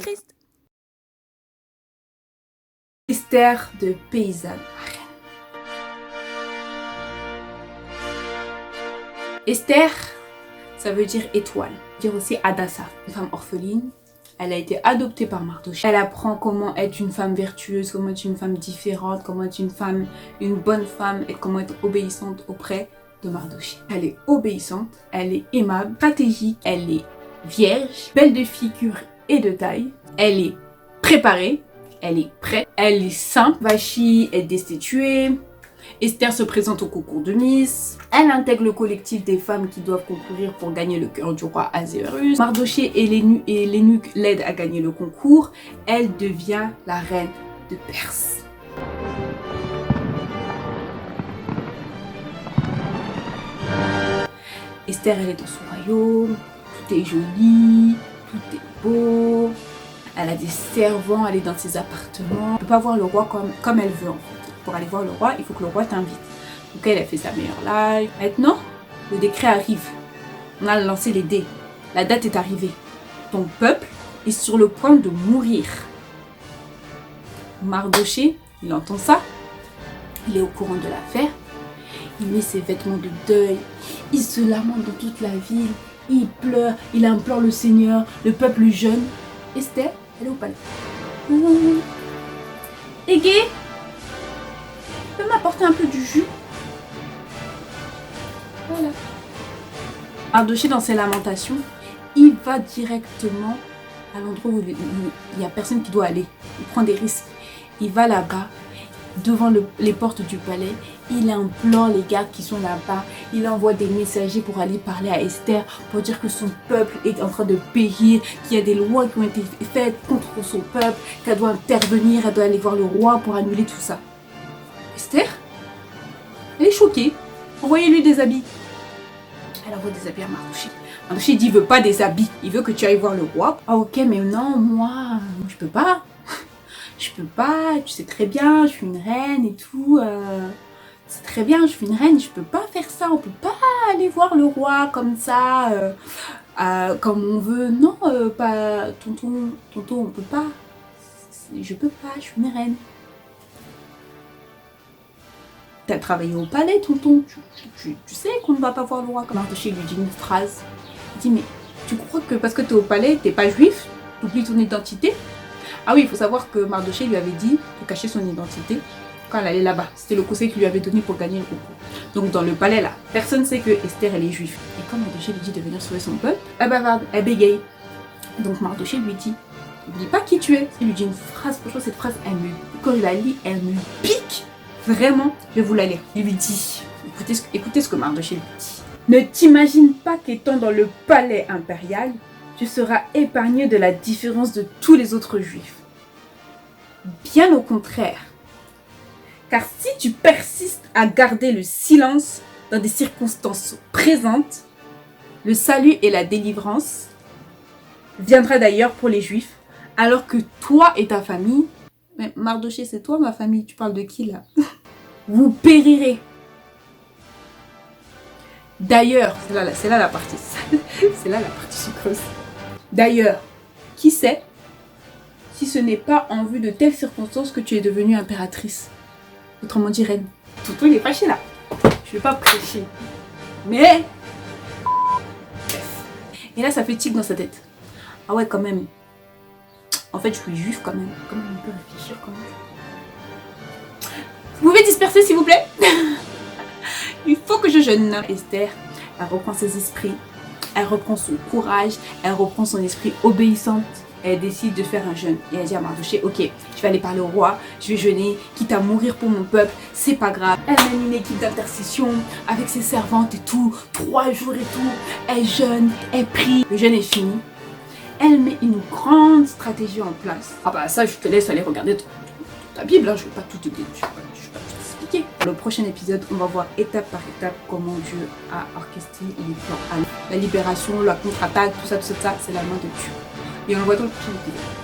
Christ. Esther de paysanne. Esther, ça veut dire étoile. Dire aussi Hadassa, une femme orpheline. Elle a été adoptée par Mardochée. Elle apprend comment être une femme vertueuse, comment être une femme différente, comment être une bonne femme et comment être obéissante auprès de Mardochée. Elle est obéissante, elle est aimable, stratégique, elle est vierge, belle de figure et de taille. Elle est préparée, elle est prête, elle est simple. Vashti est destituée. Esther se présente au concours de Miss. Elle intègre le collectif des femmes qui doivent concourir pour gagner le cœur du roi Ahasuérus. Mardochée et l'eunuque l'aident à gagner le concours. Elle devient la reine de Perse. Esther, elle est dans son royaume. Tout est joli, tout est beau. Elle a des servants, elle est dans ses appartements. Elle ne peut pas voir le roi comme elle veut en fait. Pour aller voir le roi, il faut que le roi t'invite. Donc elle a fait sa meilleure live. Maintenant, le décret arrive. On a lancé les dés. La date est arrivée. Ton peuple est sur le point de mourir. Mardochée, il entend ça. Il est au courant de l'affaire. Il met ses vêtements de deuil. Il se lamente dans toute la ville. Il pleure. Il implore le Seigneur. Le peuple jeûne. Esther, elle est au palais. Égée, tu peux m'apporter un peu du jus? Voilà. Mardochée, dans ses lamentations, il va directement à l'endroit où il n'y a personne qui doit aller. Il prend des risques. Il va là-bas, devant les portes du palais. Il implore les gardes qui sont là-bas. Il envoie des messagers pour aller parler à Esther, pour dire que son peuple est en train de périr, qu'il y a des lois qui ont été faites contre son peuple, qu'elle doit intervenir, elle doit aller voir le roi pour annuler tout ça. Esther, elle est choquée. Envoyez-lui des habits. Elle envoie des habits à Mardochée. Mardochée dit, il veut pas des habits, il veut que tu ailles voir le roi. Ah ok, mais non, moi, je peux pas. Je peux pas, tu sais très bien, je suis une reine et tout. C'est très bien, je suis une reine, je peux pas faire ça. On peut pas aller voir le roi comme ça, comme on veut. Non, pas, tonton, on peut pas. Je peux pas, je suis une reine. T'as travaillé au palais, tonton. Tu sais qu'on ne va pas voir le roi. Mardochée lui dit une phrase. Il dit, mais tu crois que parce que t'es au palais, t'es pas juif? T'oublies ton identité? Ah oui, il faut savoir que Mardochée lui avait dit de cacher son identité quand elle allait là-bas. C'était le conseil qu'il lui avait donné pour gagner le concours. Donc dans le palais là, personne ne sait que Esther elle est juive. Et quand Mardochée lui dit de venir sauver son peuple, elle bavarde, elle bégaye. Donc Mardochée lui dit, n'oublie pas qui tu es. Il lui dit une phrase, franchement cette phrase, quand je la lis, elle me pique. Vraiment, je vais vous la lire. Il lui dit, écoutez ce que Mardochée lui dit. Ne t'imagine pas qu'étant dans le palais impérial, tu seras épargné de la différence de tous les autres juifs. Bien au contraire. Car si tu persistes à garder le silence dans des circonstances présentes, le salut et la délivrance viendra d'ailleurs pour les juifs, alors que toi et ta famille, mais Mardochée c'est toi ma famille, tu parles de qui là? Vous périrez. D'ailleurs, c'est là la partie sucreuse. D'ailleurs, qui sait si ce n'est pas en vue de telles circonstances que tu es devenue impératrice? Autrement dit reine. Tonton il est fâché là. Je vais pas prêcher. Mais... Bref. Et là ça fait tic dans sa tête. Ah ouais quand même. En fait je suis juif quand même. Comment on peut réfléchir quand même? Vous pouvez disperser s'il vous plaît? Il faut que je jeûne. Esther, elle reprend ses esprits. Elle reprend son courage. Elle reprend son esprit obéissante. Elle décide de faire un jeûne. Et elle dit à Mardochée, ok, je vais aller parler au roi, je vais jeûner, quitte à mourir pour mon peuple, c'est pas grave. Elle mène une équipe d'intercession avec ses servantes et tout, 3 jours et tout. Elle jeûne, elle prie. Le jeûne est fini. Elle met une grande stratégie en place. Ah bah ça, je te laisse aller regarder ta Bible, hein. Je vais pas tout t'expliquer. Dans le prochain épisode, on va voir étape par étape comment Dieu a orchestré les plans. La libération, la contre-attaque, tout ça, c'est la main de Dieu. Et on le voit dans le prochain épisode.